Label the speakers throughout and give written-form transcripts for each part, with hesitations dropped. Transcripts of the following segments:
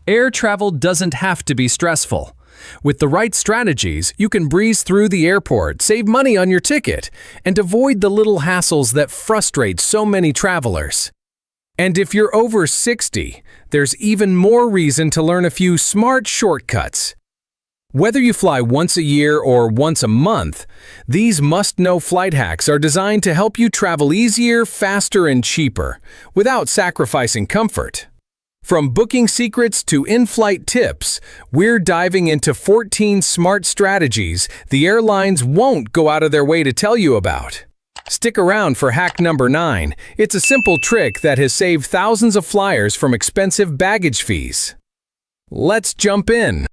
Speaker 1: Air travel doesn't have to be stressful. With the right strategies, you can breeze through the airport, save money on your ticket, and avoid the little hassles that frustrate so many travelers. And if you're over 60, there's even more reason to learn a few smart shortcuts. Whether you fly once a year or once a month, these must-know flight hacks are designed to help you travel easier, faster, and cheaper, without sacrificing comfort. From booking secrets to in-flight tips, we're diving into 14 smart strategies the airlines won't go out of their way to tell you about. Stick around for hack number 9. It's a simple trick that has saved thousands of flyers from expensive baggage fees. Let's jump in.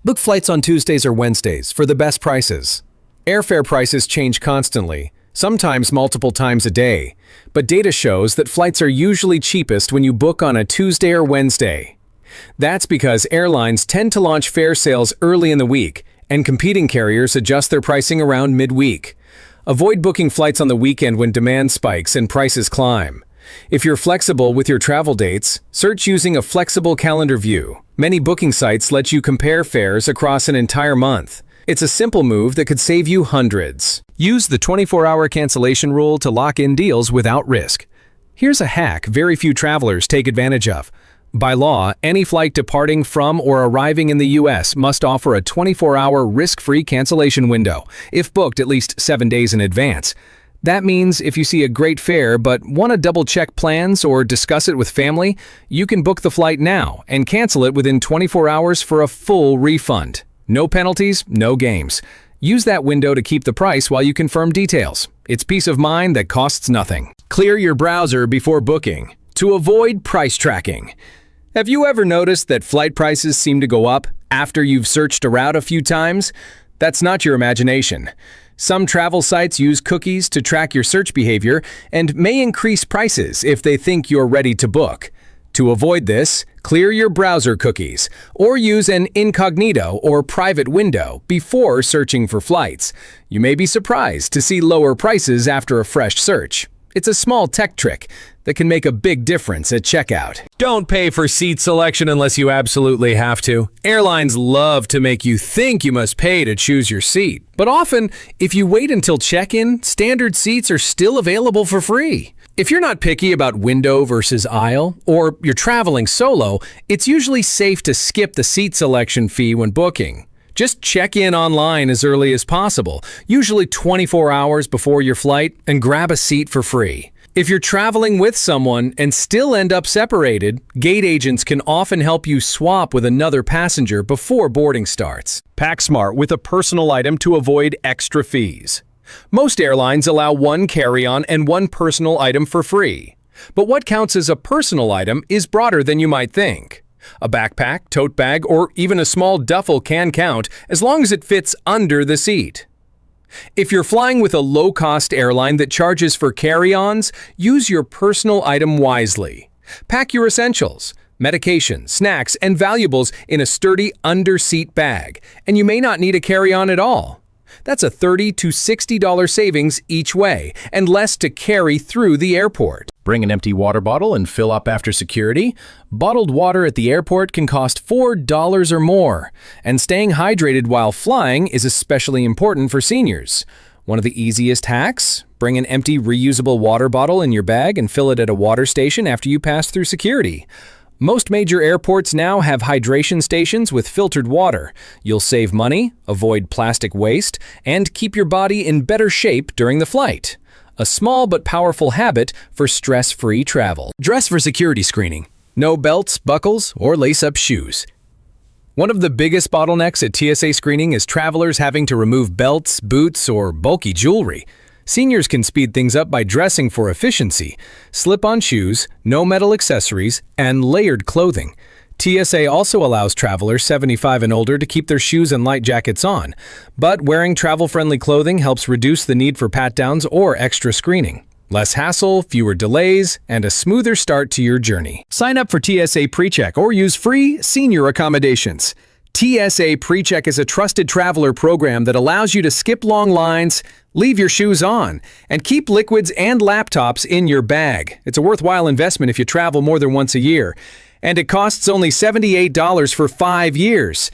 Speaker 1: Book flights on Tuesdays or Wednesdays for the best prices. Airfare prices change constantly, sometimes multiple times a day, but data shows that flights are usually cheapest when you book on a Tuesday or Wednesday. That's because airlines tend to launch fare sales early in the week, and competing carriers adjust their pricing around midweek. Avoid booking flights on the weekend when demand spikes and prices climb. If you're flexible with your travel dates, search using a flexible calendar view. Many booking sites let you compare fares across an entire month. It's a simple move that could save you hundreds. Use the 24-hour cancellation rule to lock in deals without risk. Here's a hack very few travelers take advantage of. By law, any flight departing from or arriving in the U.S. must offer a 24-hour risk-free cancellation window, if booked at least 7 days in advance. That means if you see a great fare but want to double-check plans or discuss it with family, you can book the flight now and cancel it within 24 hours for a full refund. No penalties, no games. Use that window to keep the price while you confirm details. It's peace of mind that costs nothing. Clear your browser before booking to avoid price tracking. Have you ever noticed that flight prices seem to go up after you've searched a route a few times? That's not your imagination. Some travel sites use cookies to track your search behavior and may increase prices if they think you're ready to book. To avoid this, clear your browser cookies or use an incognito or private window before searching for flights. You may be surprised to see lower prices after a fresh search. It's a small tech trick that can make a big difference at checkout. Don't pay for seat selection unless you absolutely have to. Airlines love to make you think you must pay to choose your seat. But often, if you wait until check-in, standard seats are still available for free. If you're not picky about window versus aisle, or you're traveling solo, it's usually safe to skip the seat selection fee when booking. Just check in online as early as possible, usually 24 hours before your flight, and grab a seat for free. If you're traveling with someone and still end up separated, gate agents can often help you swap with another passenger before boarding starts. Pack smart with a personal item to avoid extra fees. Most airlines allow one carry-on and one personal item for free. But what counts as a personal item is broader than you might think. A backpack, tote bag, or even a small duffel can count as long as it fits under the seat. If you're flying with a low-cost airline that charges for carry-ons, use your personal item wisely. Pack your essentials, medication, snacks, and valuables in a sturdy under-seat bag, and you may not need a carry-on at all. That's a $30 to $60 savings each way, and less to carry through the airport. Bring an empty water bottle and fill up after security. Bottled water at the airport can cost $4 or more, and staying hydrated while flying is especially important for seniors. One of the easiest hacks? Bring an empty reusable water bottle in your bag and fill it at a water station after you pass through security. Most major airports now have hydration stations with filtered water. You'll save money, avoid plastic waste, and keep your body in better shape during the flight. A small but powerful habit for stress-free travel. Dress for security screening. No belts, buckles, or lace-up shoes. One of the biggest bottlenecks at TSA screening is travelers having to remove belts, boots, or bulky jewelry. Seniors can speed things up by dressing for efficiency. Slip-on shoes, no metal accessories, and layered clothing. TSA also allows travelers 75 and older to keep their shoes and light jackets on, but wearing travel-friendly clothing helps reduce the need for pat-downs or extra screening. Less hassle, fewer delays, and a smoother start to your journey. Sign up for TSA PreCheck or use free senior accommodations. TSA PreCheck is a trusted traveler program that allows you to skip long lines, leave your shoes on, and keep liquids and laptops in your bag. It's a worthwhile investment if you travel more than once a year. And it costs only $78 for 5 years.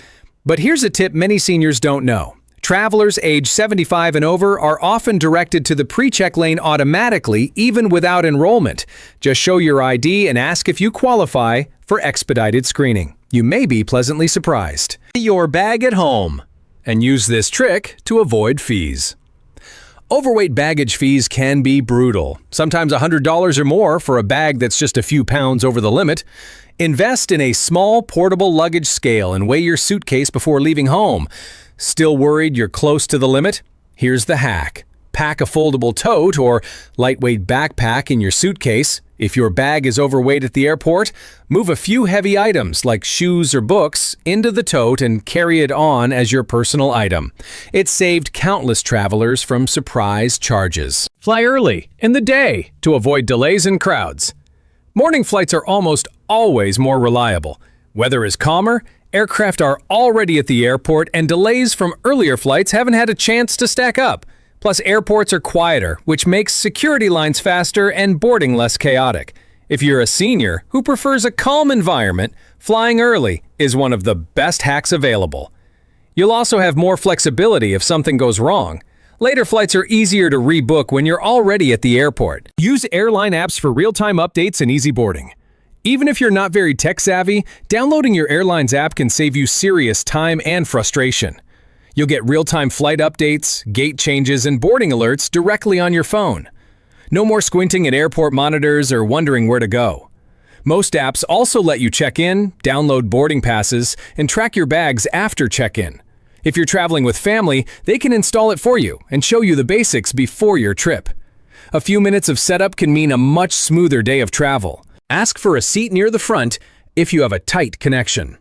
Speaker 1: But here's a tip many seniors don't know. Travelers age 75 and over are often directed to the PreCheck lane automatically, even without enrollment. Just show your ID and ask if you qualify for expedited screening. You may be pleasantly surprised. Your bag at home. And use this trick to avoid fees. Overweight baggage fees can be brutal, sometimes $100 or more for a bag that's just a few pounds over the limit. Invest in a small, portable luggage scale and weigh your suitcase before leaving home. Still worried you're close to the limit? Here's the hack. Pack a foldable tote or lightweight backpack in your suitcase. If your bag is overweight at the airport, move a few heavy items like shoes or books into the tote and carry it on as your personal item. It saved countless travelers from surprise charges. Fly early in the day to avoid delays and crowds. Morning flights are almost always more reliable. Weather is calmer, aircraft are already at the airport, and delays from earlier flights haven't had a chance to stack up. Plus, airports are quieter, which makes security lines faster and boarding less chaotic. If you're a senior who prefers a calm environment, flying early is one of the best hacks available. You'll also have more flexibility if something goes wrong. Later flights are easier to rebook when you're already at the airport. Use airline apps for real-time updates and easy boarding. Even if you're not very tech-savvy, downloading your airline's app can save you serious time and frustration. You'll get real-time flight updates, gate changes, and boarding alerts directly on your phone. No more squinting at airport monitors or wondering where to go. Most apps also let you check in, download boarding passes, and track your bags after check-in. If you're traveling with family, they can install it for you and show you the basics before your trip. A few minutes of setup can mean a much smoother day of travel. Ask for a seat near the front if you have a tight connection.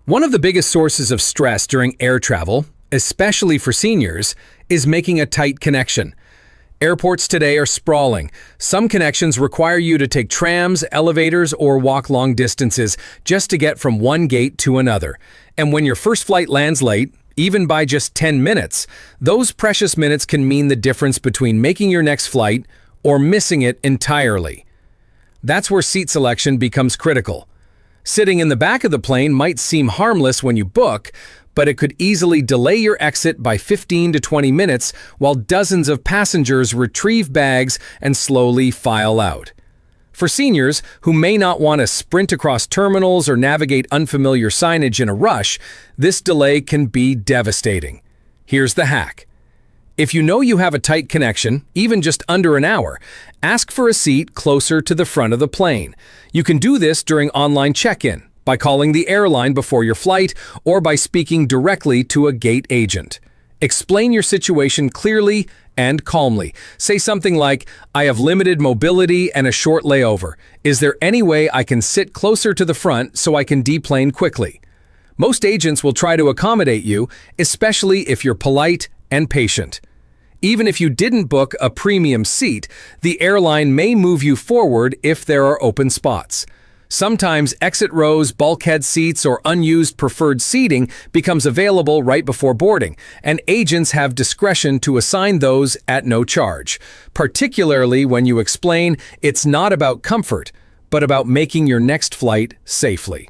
Speaker 1: One of the biggest sources of stress during air travel, especially for seniors, is making a tight connection. Airports today are sprawling. Some connections require you to take trams, elevators, or walk long distances just to get from one gate to another. And when your first flight lands late, even by just 10 minutes, those precious minutes can mean the difference between making your next flight or missing it entirely. That's where seat selection becomes critical. Sitting in the back of the plane might seem harmless when you book, but it could easily delay your exit by 15 to 20 minutes while dozens of passengers retrieve bags and slowly file out. For seniors who may not want to sprint across terminals or navigate unfamiliar signage in a rush, this delay can be devastating. Here's the hack. If you know you have a tight connection, even just under an hour, ask for a seat closer to the front of the plane. You can do this during online check-in, by calling the airline before your flight, or by speaking directly to a gate agent. Explain your situation clearly and calmly. Say something like, "I have limited mobility and a short layover. Is there any way I can sit closer to the front so I can deplane quickly?" Most agents will try to accommodate you, especially if you're polite and patient. Even if you didn't book a premium seat, the airline may move you forward if there are open spots. Sometimes exit rows, bulkhead seats, or unused preferred seating becomes available right before boarding, and agents have discretion to assign those at no charge, particularly when you explain it's not about comfort, but about making your next flight safely.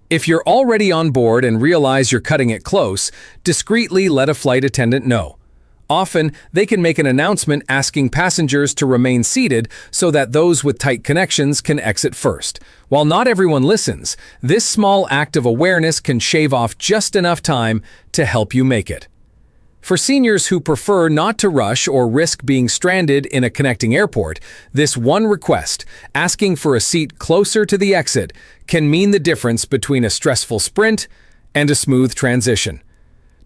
Speaker 1: If you're already on board and realize you're cutting it close, discreetly let a flight attendant know. Often, they can make an announcement asking passengers to remain seated so that those with tight connections can exit first. While not everyone listens, this small act of awareness can shave off just enough time to help you make it. For seniors who prefer not to rush or risk being stranded in a connecting airport, this one request, asking for a seat closer to the exit, can mean the difference between a stressful sprint and a smooth transition.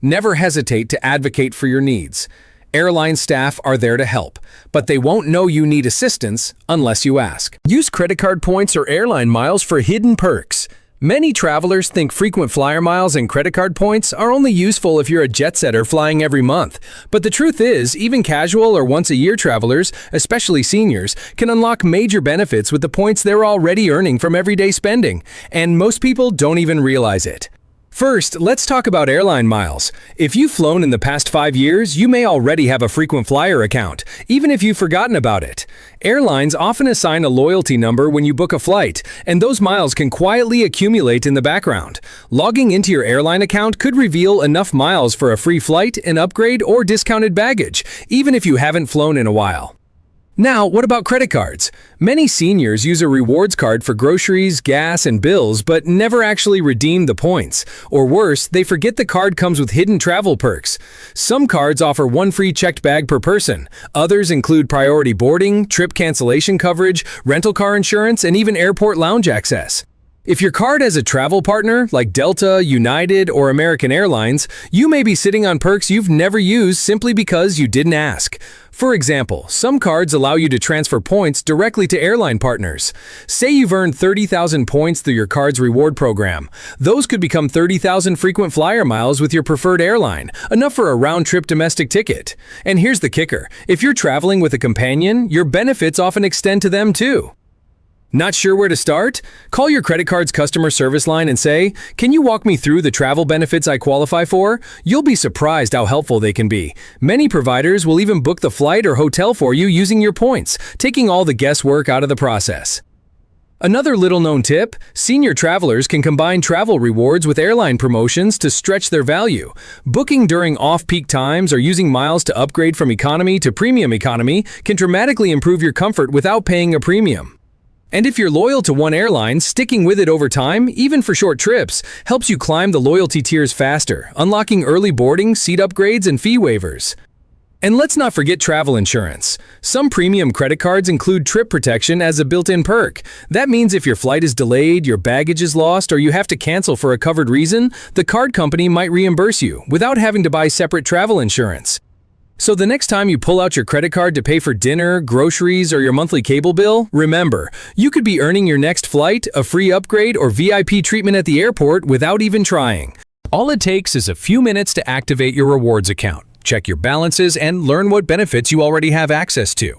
Speaker 1: Never hesitate to advocate for your needs. Airline staff are there to help, but they won't know you need assistance unless you ask. Use credit card points or airline miles for hidden perks. Many travelers think frequent flyer miles and credit card points are only useful if you're a jet setter flying every month. But the truth is, even casual or once-a-year travelers, especially seniors, can unlock major benefits with the points they're already earning from everyday spending, and most people don't even realize it. First, let's talk about airline miles. If you've flown in the past 5 years, you may already have a frequent flyer account, even if you've forgotten about it. Airlines often assign a loyalty number when you book a flight, and those miles can quietly accumulate in the background. Logging into your airline account could reveal enough miles for a free flight, an upgrade, or discounted baggage, even if you haven't flown in a while. Now, what about credit cards? Many seniors use a rewards card for groceries, gas, and bills, but never actually redeem the points. Or worse, they forget the card comes with hidden travel perks. Some cards offer one free checked bag per person. Others include priority boarding, trip cancellation coverage, rental car insurance, and even airport lounge access. If your card has a travel partner like Delta, United, or American Airlines, you may be sitting on perks you've never used simply because you didn't ask. For example, some cards allow you to transfer points directly to airline partners. Say you've earned 30,000 points through your card's reward program. Those could become 30,000 frequent flyer miles with your preferred airline, enough for a round-trip domestic ticket. And here's the kicker: if you're traveling with a companion, your benefits often extend to them too. Not sure where to start? Call your credit card's customer service line and say, "Can you walk me through the travel benefits I qualify for?" You'll be surprised how helpful they can be. Many providers will even book the flight or hotel for you using your points, taking all the guesswork out of the process. Another little-known tip: senior travelers can combine travel rewards with airline promotions to stretch their value. Booking during off-peak times or using miles to upgrade from economy to premium economy can dramatically improve your comfort without paying a premium. And if you're loyal to one airline, sticking with it over time, even for short trips, helps you climb the loyalty tiers faster, unlocking early boarding, seat upgrades, and fee waivers. And let's not forget travel insurance. Some premium credit cards include trip protection as a built-in perk. That means if your flight is delayed, your baggage is lost, or you have to cancel for a covered reason, the card company might reimburse you without having to buy separate travel insurance. So the next time you pull out your credit card to pay for dinner, groceries, or your monthly cable bill, remember, you could be earning your next flight, a free upgrade, or VIP treatment at the airport without even trying. All it takes is a few minutes to activate your rewards account, check your balances, and learn what benefits you already have access to.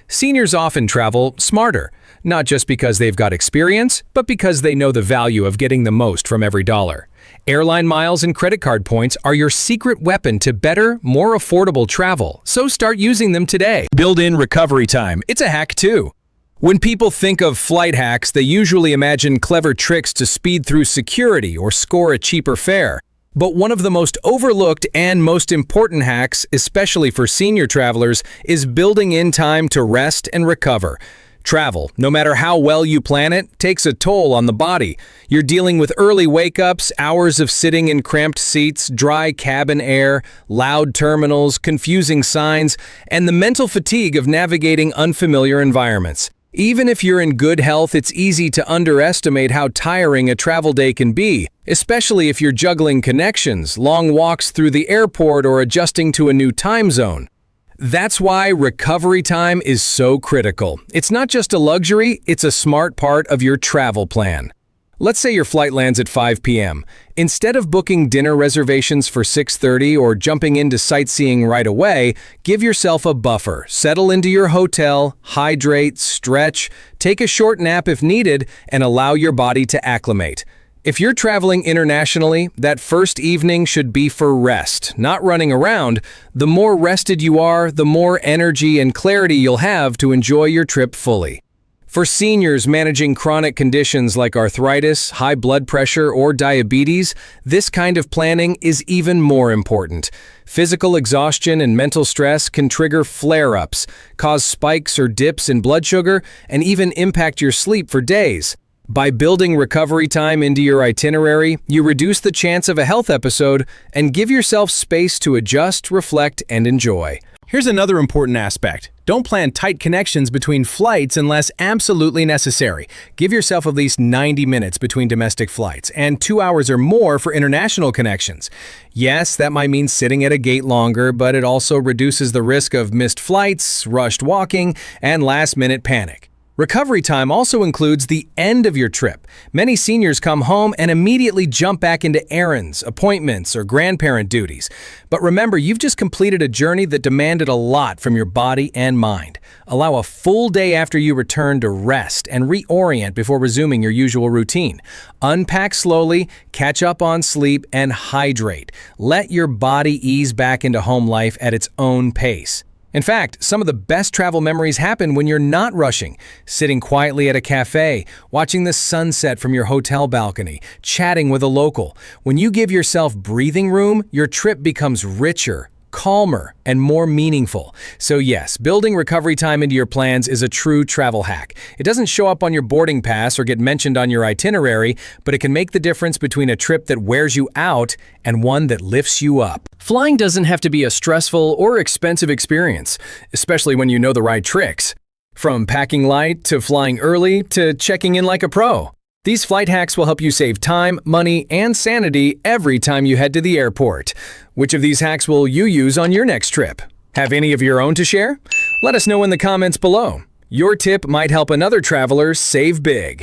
Speaker 1: Seniors often travel smarter, not just because they've got experience, but because they know the value of getting the most from every dollar. Airline miles and credit card points are your secret weapon to better, more affordable travel, so start using them today. Build in recovery time. It's a hack too. When people think of flight hacks, they usually imagine clever tricks to speed through security or score a cheaper fare. But one of the most overlooked and most important hacks, especially for senior travelers, is building in time to rest and recover. Travel, no matter how well you plan it, takes a toll on the body. You're dealing with early wake-ups, hours of sitting in cramped seats, dry cabin air, loud terminals, confusing signs, and the mental fatigue of navigating unfamiliar environments. Even if you're in good health, it's easy to underestimate how tiring a travel day can be, especially if you're juggling connections, long walks through the airport, or adjusting to a new time zone. That's why recovery time is so critical. It's not just a luxury, it's a smart part of your travel plan. Let's say your flight lands at 5 p.m. Instead of booking dinner reservations for 6:30 or jumping into sightseeing right away, give yourself a buffer. Settle into your hotel, hydrate, stretch, take a short nap if needed, and allow your body to acclimate. If you're traveling internationally, that first evening should be for rest, not running around. The more rested you are, the more energy and clarity you'll have to enjoy your trip fully. For seniors managing chronic conditions like arthritis, high blood pressure, or diabetes, this kind of planning is even more important. Physical exhaustion and mental stress can trigger flare-ups, cause spikes or dips in blood sugar, and even impact your sleep for days. By building recovery time into your itinerary, you reduce the chance of a health episode and give yourself space to adjust, reflect, and enjoy. Here's another important aspect. Don't plan tight connections between flights unless absolutely necessary. Give yourself at least 90 minutes between domestic flights and 2 hours or more for international connections. Yes, that might mean sitting at a gate longer, but it also reduces the risk of missed flights, rushed walking, and last-minute panic. Recovery time also includes the end of your trip. Many seniors come home and immediately jump back into errands, appointments, or grandparent duties. But remember, you've just completed a journey that demanded a lot from your body and mind. Allow a full day after you return to rest and reorient before resuming your usual routine. Unpack slowly, catch up on sleep, and hydrate. Let your body ease back into home life at its own pace. In fact, some of the best travel memories happen when you're not rushing, sitting quietly at a cafe, watching the sunset from your hotel balcony, chatting with a local. When you give yourself breathing room, your trip becomes richer, calmer, and more meaningful. So yes, building recovery time into your plans is a true travel hack. It doesn't show up on your boarding pass or get mentioned on your itinerary, but it can make the difference between a trip that wears you out and one that lifts you up. Flying doesn't have to be a stressful or expensive experience, especially when you know the right tricks. From packing light to flying early to checking in like a pro. These flight hacks will help you save time, money, and sanity every time you head to the airport. Which of these hacks will you use on your next trip? Have any of your own to share? Let us know in the comments below. Your tip might help another traveler save big.